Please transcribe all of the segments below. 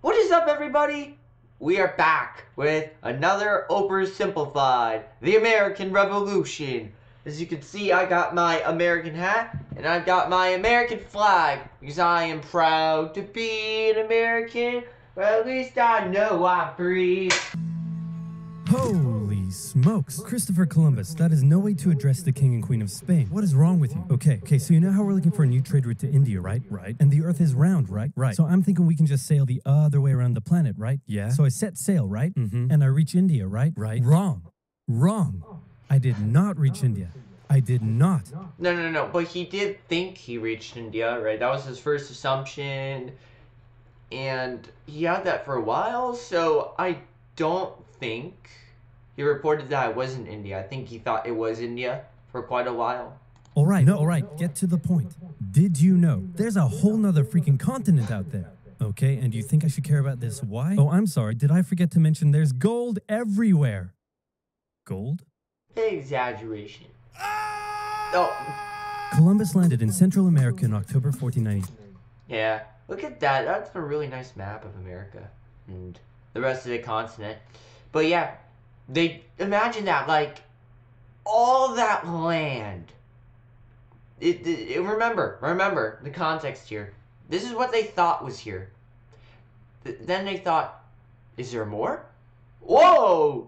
What is up, everybody? We are back with another Oversimplified, the American Revolution. As you can see, I got my American hat, and I've got my American flag, because I am proud to be an American, or at least I know I'm free. Holy smokes. Christopher Columbus, that is no way to address the King and Queen of Spain. What is wrong with you? Okay, so you know how we're looking for a new trade route to India, right? Right. And the Earth is round, right? Right. So I'm thinking we can just sail the other way around the planet, right? Yeah. So I set sail, right? And I reach India, right? Right. Wrong. I did not reach India. I did not. No, but he did think he reached India, right? That was his first assumption, and he had that for a while, so I don't think he reported that it wasn't India. I think he thought it was India for quite a while. All right, get to the point. Did you know there's a whole nother freaking continent out there? Okay, and do you think I should care about this? Why? Oh, I'm sorry, did I forget to mention there's gold everywhere? Gold? Exaggeration. Oh. Columbus landed in Central America in October 1490. Yeah, look at that. That's a really nice map of America and the rest of the continent. But yeah, they imagine that, like, all that land. Remember the context here. This is what they thought was here. Then they thought, is there more? Whoa!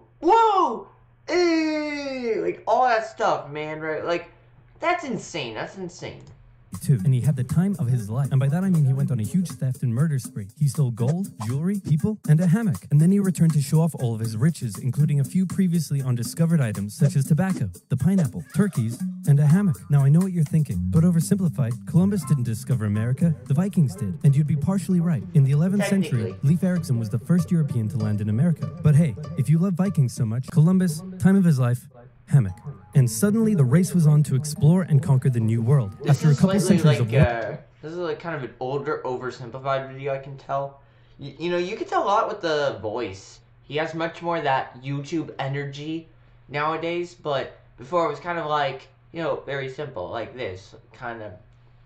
Like, all that stuff, man, right? Like, that's insane. Too. And he had the time of his life. And by that I mean he went on a huge theft and murder spree. He stole gold, jewelry, people, and a hammock. And then he returned to show off all of his riches, including a few previously undiscovered items such as tobacco, the pineapple, turkeys, and a hammock. Now I know what you're thinking, but oversimplified, Columbus didn't discover America, the Vikings did. And you'd be partially right. In the 11th century, Leif Erikson was the first European to land in America. But hey, if you love Vikings so much, Columbus, time of his life, hammock. And suddenly the race was on to explore and conquer the new world. After a couple centuries of war. This is like kind of an older, oversimplified video, I can tell. You know, you can tell a lot with the voice. He has much more of that YouTube energy nowadays, but before it was kind of like, you know, very simple, like this. Kind of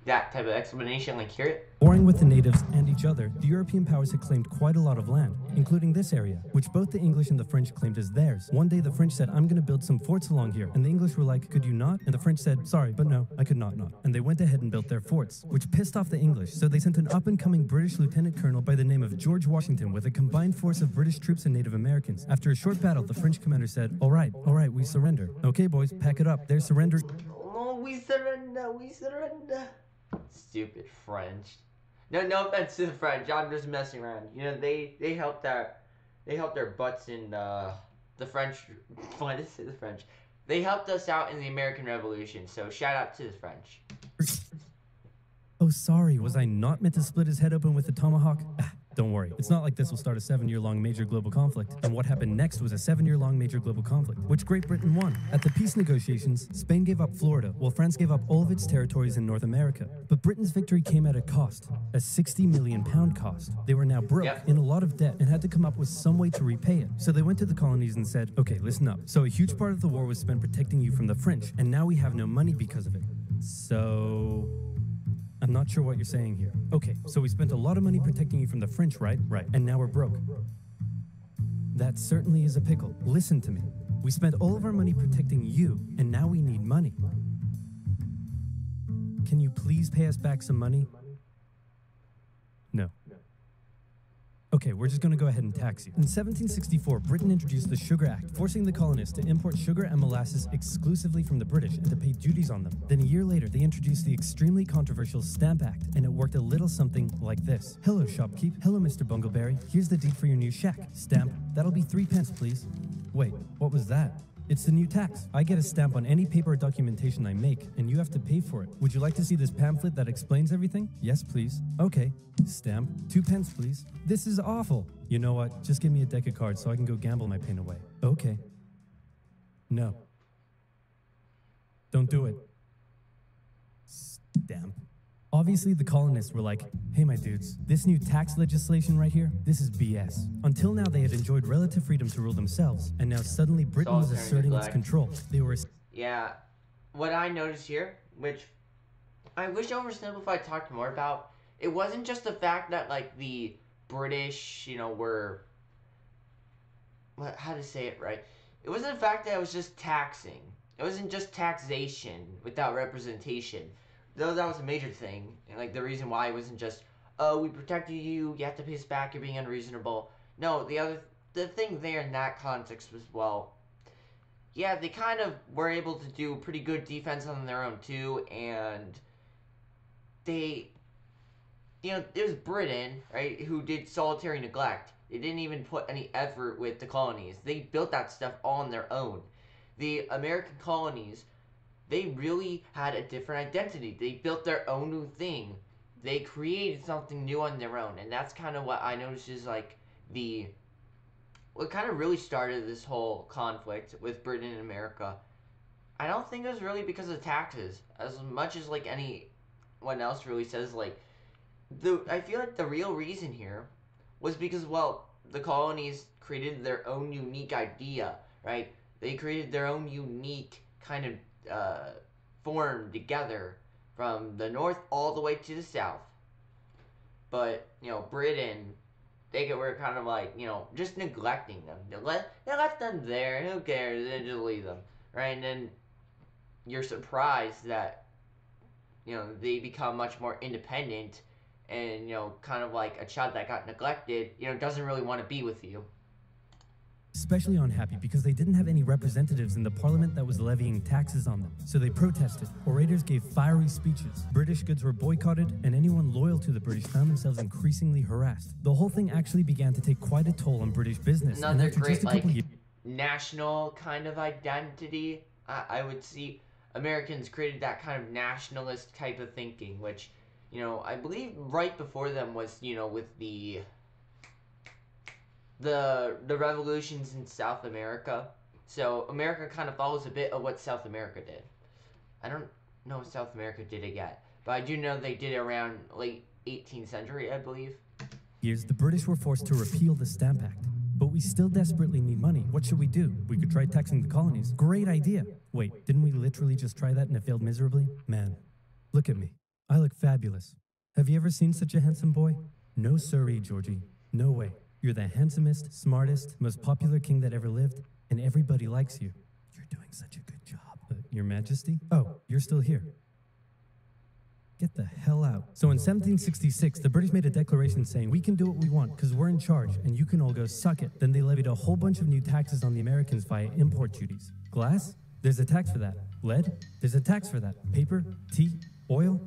that type of explanation, like hear it. Warring with the natives and each other, the European powers had claimed quite a lot of land, including this area, which both the English and the French claimed as theirs. One day the French said, I'm going to build some forts along here. And the English were like, could you not? And the French said, sorry, but no, I could not. And they went ahead and built their forts, which pissed off the English. So they sent an up-and-coming British lieutenant colonel by the name of George Washington with a combined force of British troops and Native Americans. After a short battle, the French commander said, all right, we surrender. Okay, boys, pack it up. They're surrendered. Oh, we surrender. Stupid French. No offense to the French. I'm just messing around. You know, they helped their butts in the French. Why did I say the French? They helped us out in the American Revolution. So shout out to the French. Oh, sorry. Was I not meant to split his head open with a tomahawk? Don't worry. It's not like this will start a 7-year-long major global conflict. And what happened next was a 7-year-long major global conflict, which Great Britain won. At the peace negotiations, Spain gave up Florida, while France gave up all of its territories in North America. But Britain's victory came at a cost, a £60 million cost. They were now broke, in a lot of debt, and had to come up with some way to repay it. So they went to the colonies and said, okay, listen up. So a huge part of the war was spent protecting you from the French, and now we have no money because of it. So I'm not sure what you're saying here. Okay, so we spent a lot of money protecting you from the French, right? Right. And now we're broke. That certainly is a pickle. Listen to me. We spent all of our money protecting you, and now we need money. Can you please pay us back some money? No. Okay, we're just going to go ahead and tax you. In 1764, Britain introduced the Sugar Act, forcing the colonists to import sugar and molasses exclusively from the British and to pay duties on them. Then a year later, they introduced the extremely controversial Stamp Act, and it worked a little something like this. Hello, shopkeep. Hello, Mr. Bungleberry. Here's the deed for your new shack. Stamp. That'll be 3 pence, please. Wait, what was that? It's the new tax. I get a stamp on any paper or documentation I make, and you have to pay for it. Would you like to see this pamphlet that explains everything? Yes, please. Okay. Stamp. 2 pence, please. This is awful. You know what? Just give me a deck of cards so I can go gamble my pain away. Okay. No. Don't do it. Stamp. Obviously, the colonists were like, hey, my dudes, this new tax legislation right here, this is BS. Until now, they had enjoyed relative freedom to rule themselves, and now suddenly Britain was asserting its control. They were... Yeah, what I noticed here, which I wish Oversimplified talked more about, it wasn't just the fact that, like, the British, were, how to say it right? It wasn't the fact that it was just taxing. It wasn't just taxation without representation. Though that was a major thing, and like the reason why it wasn't just, oh, we protected you, you have to pay us back, you're being unreasonable. No, the thing there in that context was, well, yeah, they kind of were able to do pretty good defense on their own too, and they, it was Britain, right, who did solitary neglect. They didn't even put any effort with the colonies. They built that stuff all on their own. The American colonies, they really had a different identity. They built their own new thing. They created something new on their own, and that's kind of what I noticed is like what kind of really started this whole conflict with Britain and America. I don't think it was really because of taxes, as much as like anyone else really says. Like I feel like the real reason here was because, well, the colonies created their own unique idea, right? They created their own unique kind of form together from the north all the way to the south. But, Britain, they were kind of like, just neglecting them. They left them there, who cares, and just leave them, right? And then you're surprised that, they become much more independent and, kind of like a child that got neglected, doesn't really want to be with you. Especially unhappy because they didn't have any representatives in the parliament that was levying taxes on them. So they protested. Orators gave fiery speeches. British goods were boycotted, and anyone loyal to the British found themselves increasingly harassed. The whole thing actually began to take quite a toll on British business. Another great, national kind of identity. I would see Americans created that kind of nationalist type of thinking, which, I believe right before them was, with the revolutions in South America. So America kind of follows a bit of what South America did. I don't know if South America did it yet, but I do know they did it around late 18th century, I believe. Years, the British were forced to repeal the Stamp Act. But we still desperately need money. What should we do? We could try taxing the colonies. Great idea. Wait, didn't we literally just try that and it failed miserably? Man, look at me. I look fabulous. Have you ever seen such a handsome boy? No siree, Georgie. No way. You're the handsomest, smartest, most popular king that ever lived, and everybody likes you. You're doing such a good job. Your Majesty? Oh, you're still here. Get the hell out. So in 1766, the British made a declaration saying, we can do what we want because we're in charge and you can all go suck it. Then they levied a whole bunch of new taxes on the Americans via import duties. Glass? There's a tax for that. Lead? There's a tax for that. Paper? Tea? Oil?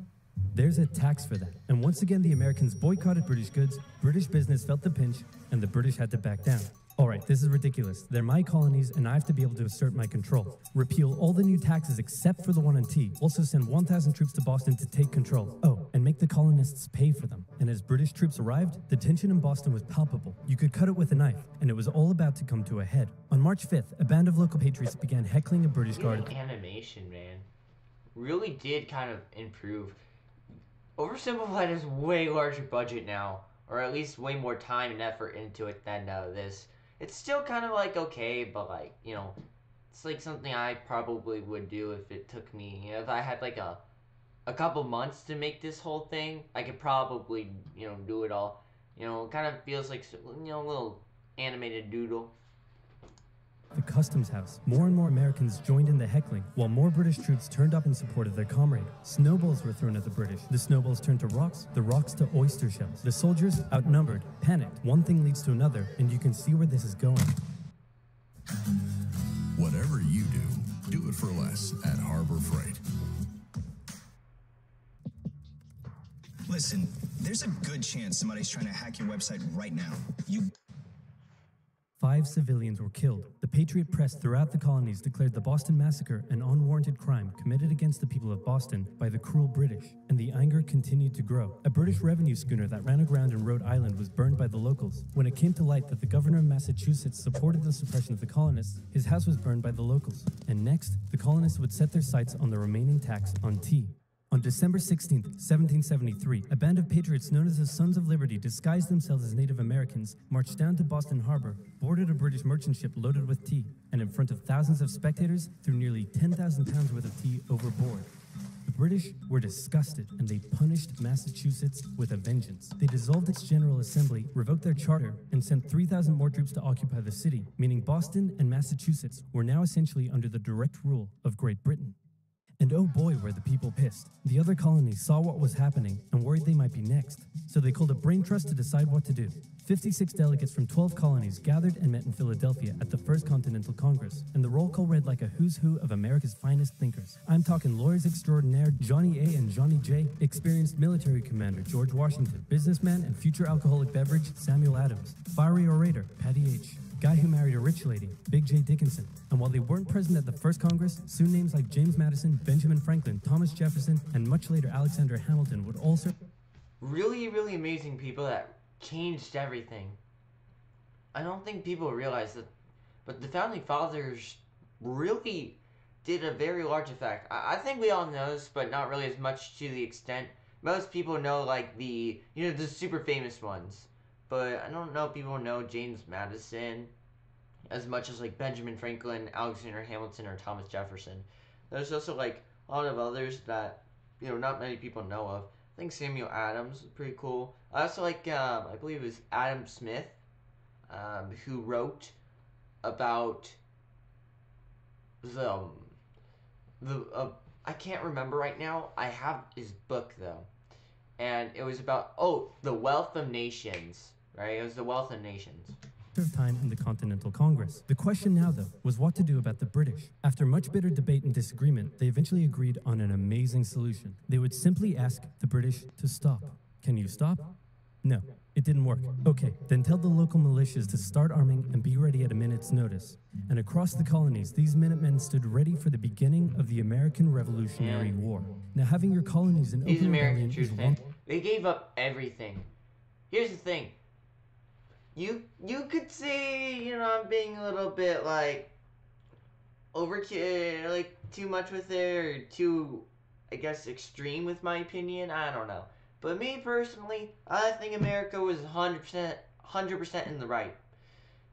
There's a tax for that. And once again, the Americans boycotted British goods, British business felt the pinch, and the British had to back down. All right, this is ridiculous. They're my colonies, and I have to be able to assert my control. Repeal all the new taxes except for the one on tea. Also send 1,000 troops to Boston to take control. Oh, and make the colonists pay for them. And as British troops arrived, the tension in Boston was palpable. You could cut it with a knife, and it was all about to come to a head. On March 5th, a band of local patriots began heckling a British guard. Animation, man, really did kind of improve. Oversimplified has way larger budget now, or at least way more time and effort into it than this. It's still kind of like okay, but like, it's like something I probably would do if it took me, if I had like a couple months to make this whole thing, I could probably, do it all. It kind of feels like, a little animated doodle. The customs house. More and more Americans joined in the heckling, while more British troops turned up in support of their comrade. Snowballs were thrown at the British. The snowballs turned to rocks, the rocks to oyster shells. The soldiers, outnumbered, panicked. One thing leads to another, and you can see where this is going. Whatever you do it for less at Harbor Freight. Listen, there's a good chance somebody's trying to hack your website right now. 5 civilians were killed. The Patriot press throughout the colonies declared the Boston Massacre an unwarranted crime committed against the people of Boston by the cruel British, and the anger continued to grow. A British revenue schooner that ran aground in Rhode Island was burned by the locals. When it came to light that the governor of Massachusetts supported the suppression of the colonists, his house was burned by the locals. And next, the colonists would set their sights on the remaining tax on tea. On December 16, 1773, a band of patriots known as the Sons of Liberty disguised themselves as Native Americans, marched down to Boston Harbor, boarded a British merchant ship loaded with tea, and in front of thousands of spectators, threw nearly 10,000 pounds worth of tea overboard. The British were disgusted, and they punished Massachusetts with a vengeance. They dissolved its General Assembly, revoked their charter, and sent 3,000 more troops to occupy the city, meaning Boston and Massachusetts were now essentially under the direct rule of Great Britain. And oh boy, were the people pissed. The other colonies saw what was happening and worried they might be next. So they called a brain trust to decide what to do. 56 delegates from 12 colonies gathered and met in Philadelphia at the First Continental Congress, and the roll call read like a who's who of America's finest thinkers. I'm talking lawyers extraordinaire Johnny A and Johnny J, experienced military commander George Washington, businessman and future alcoholic beverage Samuel Adams, fiery orator Patty H, guy who married a rich lady, Big J. Dickinson. And while they weren't present at the first Congress, soon names like James Madison, Benjamin Franklin, Thomas Jefferson, and much later Alexander Hamilton would also... Really, really amazing people that changed everything. I don't think people realize that, but the Founding Fathers really did a very large effect. I think we all know this, but not really as much to the extent. Most people know, like, the super famous ones. But I don't know if people know James Madison as much as, like, Benjamin Franklin, Alexander Hamilton, or Thomas Jefferson. There's also, like, a lot of others that, not many people know of. I think Samuel Adams is pretty cool. I also like, I believe it was Adam Smith, who wrote about I can't remember right now. I have his book, though. And it was about, the Wealth of Nations, right? It was the Wealth of Nations. of time in the Continental Congress. The question now, though, was what to do about the British. After much bitter debate and disagreement, they eventually agreed on an amazing solution. They would simply ask the British to stop. Can you stop? No, it didn't work. Okay, then tell the local militias to start arming and be ready at a minute's notice. And across the colonies, these Minutemen stood ready for the beginning of the American Revolutionary War. Now, having your colonies in These open American rebellion is troops, one... man, they gave up everything. Here's the thing. You could say, I'm being a little bit, like, too much with it, or too, I guess, extreme with my opinion. I don't know. But me, personally, I think America was 100% in the right.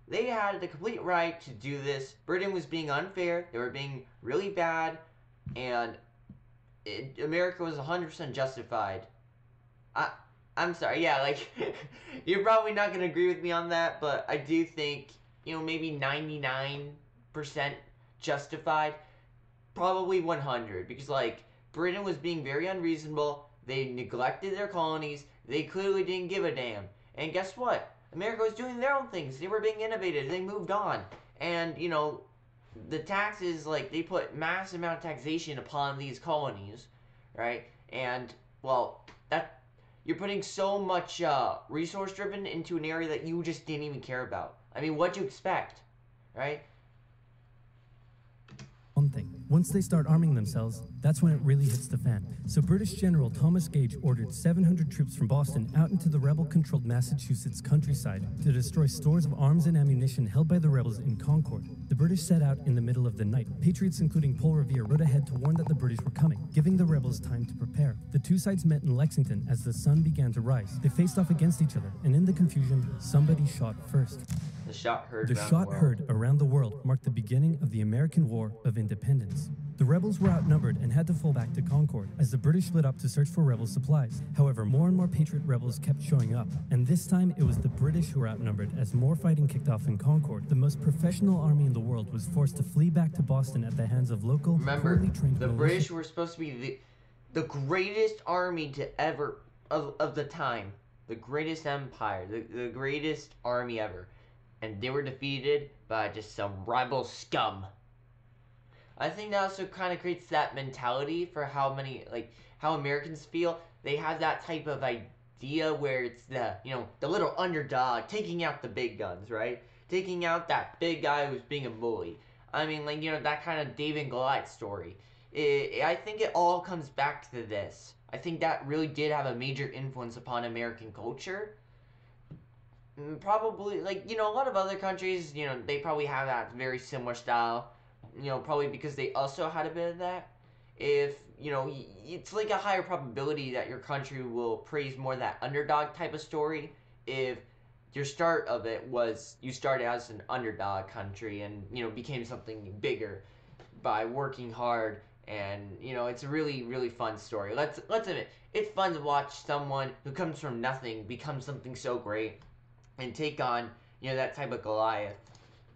They had the complete right to do this. Britain was being unfair. They were being really bad. And America was 100% justified. I'm sorry, yeah, like, you're probably not going to agree with me on that, but I do think, maybe 99% justified, probably 100, because, like, Britain was being very unreasonable, they neglected their colonies, they clearly didn't give a damn, and guess what? America was doing their own things, they were being innovative, they moved on, and, the taxes, like, they put massive amount of taxation upon these colonies, right, and, well, you're putting so much resource-driven into an area that you just didn't even care about. I mean, what'd you expect, right? One thing. Once they start arming themselves, that's when it really hits the fan. So British General Thomas Gage ordered 700 troops from Boston out into the rebel-controlled Massachusetts countryside to destroy stores of arms and ammunition held by the rebels in Concord. The British set out in the middle of the night. Patriots including Paul Revere rode ahead to warn that the British were coming, giving the rebels time to prepare. The two sides met in Lexington as the sun began to rise. They faced off against each other, and in the confusion, somebody shot first. The shot heard around the world marked the beginning of the American War of Independence. The rebels were outnumbered and had to fall back to Concord as the British split up to search for rebel supplies. However, more and more Patriot rebels kept showing up, and this time it was the British who were outnumbered as more fighting kicked off in Concord. The most professional army in the world was forced to flee back to Boston at the hands of local, poorly trained the militia. British were supposed to be the greatest army to ever, of the time. The greatest empire, the greatest army ever. And they were defeated by just some rebel scum. I think that also kind of creates that mentality for how Americans feel. They have that type of idea where it's the little underdog taking out the big guns, right? Taking out that big guy who's being a bully. I mean, that kind of David and Goliath story. I think it all comes back to this. I think that really did have a major influence upon American culture. Probably, a lot of other countries, they probably have that very similar style, probably because they also had a bit of that. If, it's like a higher probability that your country will praise more that underdog type of story if your start of it was you started as an underdog country and, became something bigger by working hard And it's a really, really fun story. Let's admit, it's fun to watch someone who comes from nothing become something so great and take on that type of Goliath.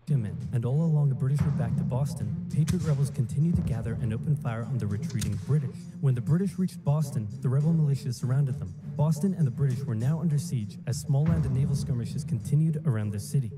And all along the British route back to Boston, Patriot rebels continued to gather and open fire on the retreating British. When the British reached Boston, the rebel militias surrounded them. Boston and the British were now under siege as small land and naval skirmishes continued around the city.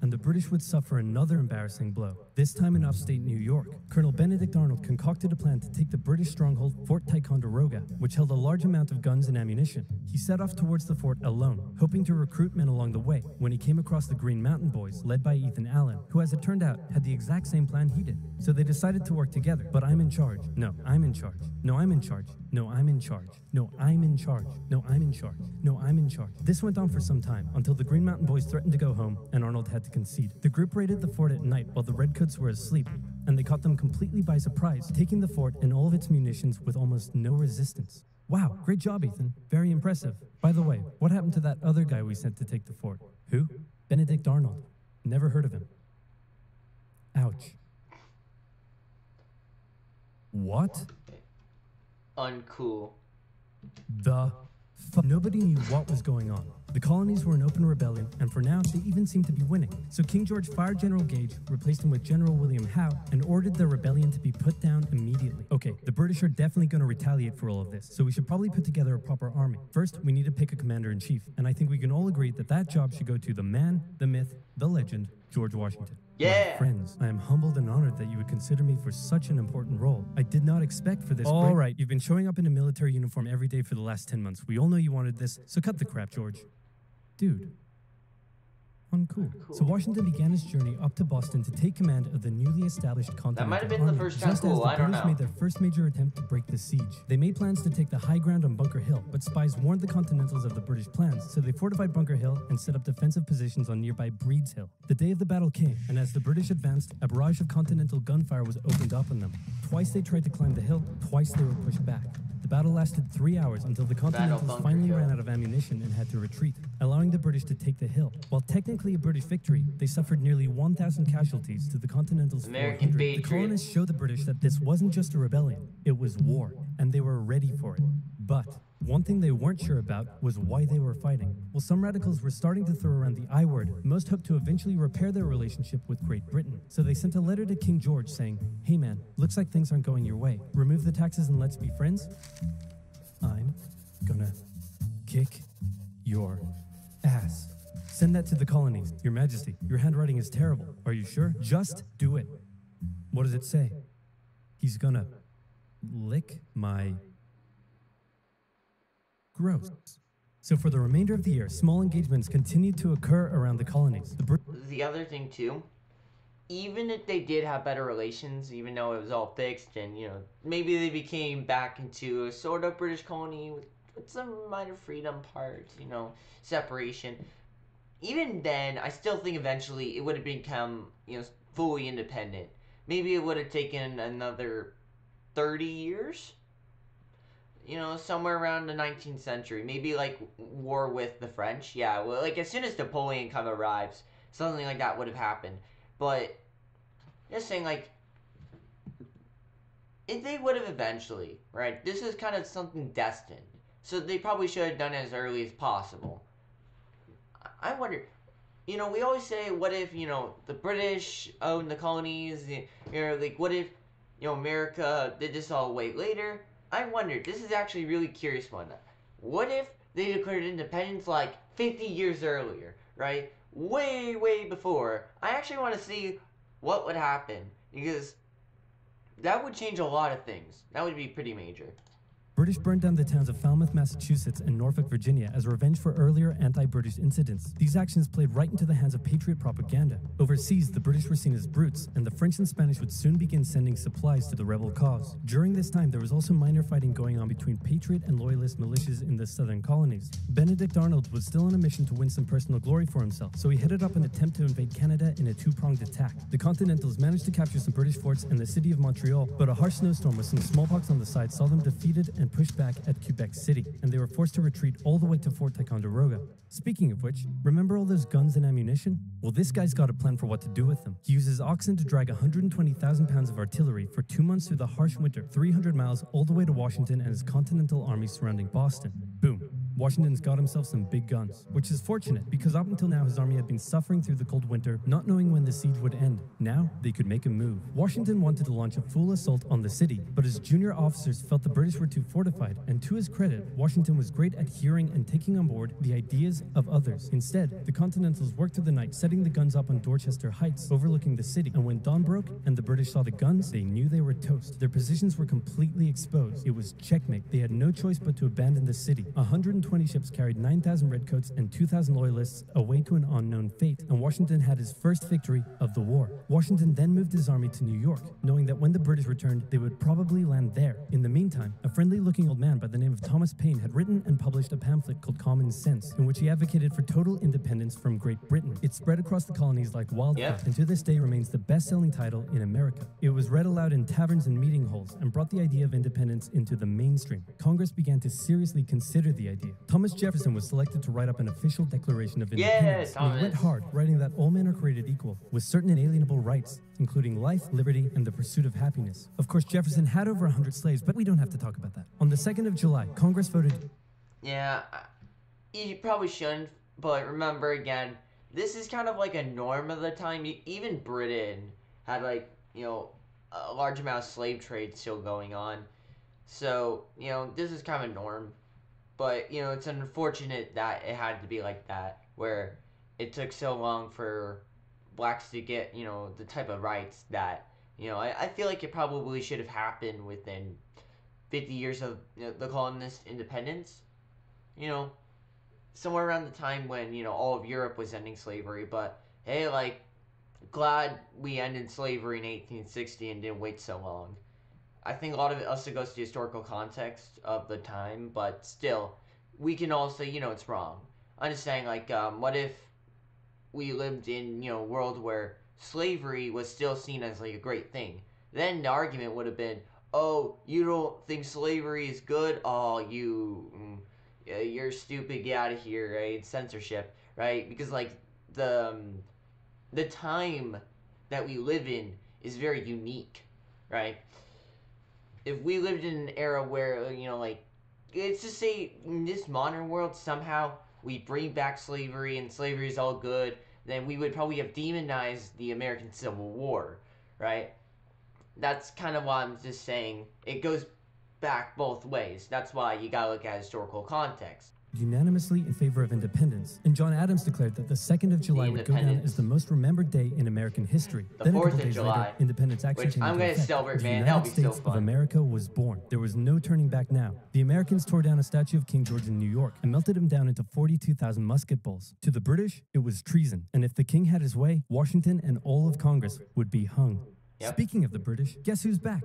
And the British would suffer another embarrassing blow, this time in upstate New York. Colonel Benedict Arnold concocted a plan to take the British stronghold Fort Ticonderoga, which held a large amount of guns and ammunition. He set off towards the fort alone, hoping to recruit men along the way, when he came across the Green Mountain Boys, led by Ethan Allen, who, as it turned out, had the exact same plan he did. So they decided to work together. But I'm in charge. No, I'm in charge. No, I'm in charge. No, I'm in charge. No, I'm in charge. No, I'm in charge. No, I'm in charge. This went on for some time, until the Green Mountain Boys threatened to go home, and Arnold had to concede. The group raided the fort at night while the Redcoats were asleep, and they caught them completely by surprise, taking the fort and all of its munitions with almost no resistance. Wow, great job, Ethan. Very impressive. By the way, what happened to that other guy we sent to take the fort? Who? Benedict Arnold. Never heard of him. Ouch. What? Uncool. Nobody knew what was going on. The colonies were in open rebellion, and for now, they even seemed to be winning. So King George fired General Gage, replaced him with General William Howe, and ordered the rebellion to be put down immediately. Okay, the British are definitely going to retaliate for all of this, so we should probably put together a proper army. First, we need to pick a commander-in-chief, and I think we can all agree that that job should go to the man, the myth, the legend, George Washington. Yeah! My friends, I am humbled and honored that you would consider me for such an important role. I did not expect for this. All right, you've been showing up in a military uniform every day for the last 10 months. We all know you wanted this, so cut the crap, George. Dude. Uncool. So Washington began his journey up to Boston to take command of the newly established Continental That might have been Army, the first time just as cool, the I don't British know. made their first major attempt to break the siege. They made plans to take the high ground on Bunker Hill, but spies warned the Continentals of the British plans, so they fortified Bunker Hill and set up defensive positions on nearby Breed's Hill. The day of the battle came, and as the British advanced, a barrage of Continental gunfire was opened up on them. Twice they tried to climb the hill, twice they were pushed back. The battle lasted 3 hours until the Continentals Bunker finally Hill. ran out of ammunition and had to retreat, allowing the British to take the hill. While technically a British victory, they suffered nearly 1,000 casualties to the Continentals' American 400. The patriot. colonists showed the British that this wasn't just a rebellion, it was war, and they were ready for it. But one thing they weren't sure about was why they were fighting. While some radicals were starting to throw around the I word, most hoped to eventually repair their relationship with Great Britain. So they sent a letter to King George saying, "Hey man, looks like things aren't going your way. Remove the taxes and let's be friends." I'm gonna kick your ass. Send that to the colonies. Your Majesty, your handwriting is terrible. Are you sure? Just do it. What does it say? He's gonna lick my... Gross. So for the remainder of the year, small engagements continued to occur around the colonies. The other thing too, even if they did have better relations, even though it was all fixed and maybe they became back into a sort of British colony with some minor freedom parts, separation. Even then, I still think eventually it would have become fully independent. Maybe it would have taken another 30 years. Somewhere around the 19th century. Maybe, like, war with the French. Yeah, well, like, as soon as Napoleon kind of arrives, something like that would have happened. But, just saying, like, if they would have eventually, right? This is kind of something destined. So they probably should have done it as early as possible. I wonder, we always say, what if, the British owned the colonies? Like, what if, America did this all way later? I wonder, this is actually a really curious one. What if they declared independence like 50 years earlier, right? Way, way before. I actually want to see what would happen, because that would change a lot of things. That would be pretty major. British burned down the towns of Falmouth, Massachusetts and Norfolk, Virginia as revenge for earlier anti-British incidents. These actions played right into the hands of Patriot propaganda. Overseas, the British were seen as brutes, and the French and Spanish would soon begin sending supplies to the rebel cause. During this time, there was also minor fighting going on between Patriot and Loyalist militias in the southern colonies. Benedict Arnold was still on a mission to win some personal glory for himself, so he headed up an attempt to invade Canada in a two-pronged attack. The Continentals managed to capture some British forts and the city of Montreal, but a harsh snowstorm with some smallpox on the side saw them defeated and pushed back at Quebec City, and they were forced to retreat all the way to Fort Ticonderoga. Speaking of which, remember all those guns and ammunition? Well, this guy's got a plan for what to do with them. He uses oxen to drag 120,000 pounds of artillery for 2 months through the harsh winter, 300 miles all the way to Washington and his Continental Army surrounding Boston. Boom. Washington's got himself some big guns, which is fortunate because up until now his army had been suffering through the cold winter, not knowing when the siege would end. Now, they could make a move. Washington wanted to launch a full assault on the city, but his junior officers felt the British were too fortified, and to his credit, Washington was great at hearing and taking on board the ideas of others. Instead, the Continentals worked through the night, setting the guns up on Dorchester Heights, overlooking the city, and when dawn broke and the British saw the guns, they knew they were toast. Their positions were completely exposed. It was checkmate. They had no choice but to abandon the city. 120 ships carried 9,000 redcoats and 2,000 loyalists away to an unknown fate, and Washington had his first victory of the war. Washington then moved his army to New York, knowing that when the British returned, they would probably land there. In the meantime, a friendly-looking old man by the name of Thomas Paine had written and published a pamphlet called Common Sense, in which he advocated for total independence from Great Britain. It spread across the colonies like wildfire, and to this day remains the best-selling title in America. It was read aloud in taverns and meeting halls, and brought the idea of independence into the mainstream. Congress began to seriously consider the idea. Thomas Jefferson was selected to write up an official Declaration of Independence. And he went hard, writing that all men are created equal, with certain inalienable rights, including life, liberty, and the pursuit of happiness. Of course, Jefferson had over 100 slaves, but we don't have to talk about that. On the 2nd of July, Congress voted... Yeah, you probably shouldn't, but remember again, this is kind of like a norm of the time. Even Britain had, like, you know, a large amount of slave trade still going on. So, you know, this is kind of a norm. But, you know, it's unfortunate that it had to be like that, where it took so long for blacks to get, you know, the type of rights that, you know, I feel like it probably should have happened within 50 years of, you know, the colonist independence. You know, somewhere around the time when, you know, all of Europe was ending slavery. But, hey, like, glad we ended slavery in 1860 and didn't wait so long. I think a lot of it also goes to the historical context of the time, but still, we can all say, you know, it's wrong. I'm just saying, like, what if we lived in, you know, a world where slavery was still seen as, like, a great thing? Then the argument would have been, oh, you don't think slavery is good? Oh, you're stupid, get out of here, right? Censorship, right? Because, like, the time that we live in is very unique, right? If we lived in an era where, you know, like, let's just say in this modern world somehow we bring back slavery and slavery is all good, then we would probably have demonized the American Civil War, right? That's kind of why I'm just saying it goes back both ways. That's why you gotta look at historical context. Unanimously in favor of independence, and John Adams declared that the 2nd of July would go down as the most remembered day in American history. The 4th a couple of days July, later, independence actually which came I'm into gonna effect. celebrate, The man. That'll United be so States of fun. America was born. There was no turning back now. The Americans tore down a statue of King George in New York and melted him down into 42,000 musket balls. To the British, it was treason, and if the king had his way, Washington and all of Congress would be hung. Speaking of the British, guess who's back?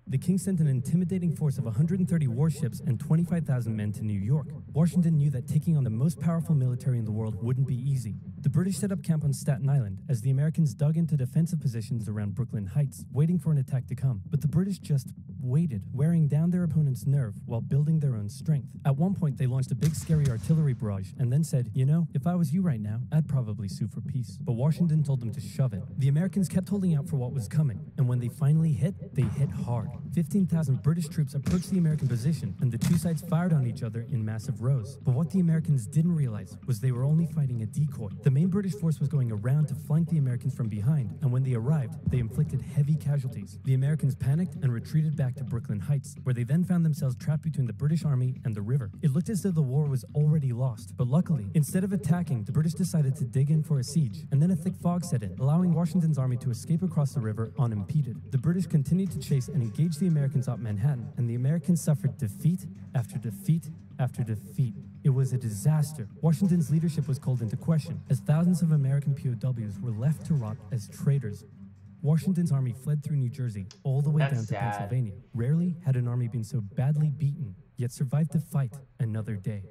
The king sent an intimidating force of 130 warships and 25,000 men to New York. Washington knew that taking on the most powerful military in the world wouldn't be easy. The British set up camp on Staten Island as the Americans dug into defensive positions around Brooklyn Heights, waiting for an attack to come. But the British just waited, wearing down their opponent's nerve while building their own strength. At one point, they launched a big scary artillery barrage and then said, you know, if I was you right now, I'd probably sue for peace. But Washington told them to shove it. The Americans kept holding out for what was coming, and when they finally hit, they hit hard. 15,000 British troops approached the American position, and the two sides fired on each other in massive rows. But what the Americans didn't realize was they were only fighting a decoy. The main British force was going around to flank the Americans from behind, and when they arrived, they inflicted heavy casualties. The Americans panicked and retreated back to Brooklyn Heights, where they then found themselves trapped between the British army and the river. It looked as though the war was already lost, but luckily, instead of attacking, the British decided to dig in for a siege, and then a thick fog set in, allowing Washington's army to escape across the river unimpeded. The British continued to chase and engage the Americans up Manhattan, and the Americans suffered defeat after defeat after defeat. It was a disaster. Washington's leadership was called into question, as thousands of American POWs were left to rot as traitors. Washington's army fled through New Jersey all the way down to Pennsylvania. Rarely had an army been so badly beaten, yet survived to fight another day.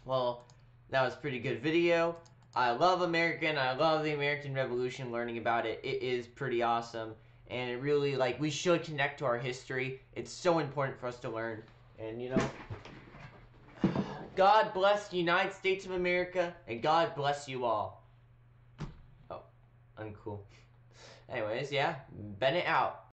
Well, that was a pretty good video. I love the American Revolution, learning about it. It is pretty awesome. and it really, like, we should connect to our history. It's so important for us to learn. And, you know, God bless the United States of America, and God bless you all. Oh, uncool. Anyways, yeah, Bennett out.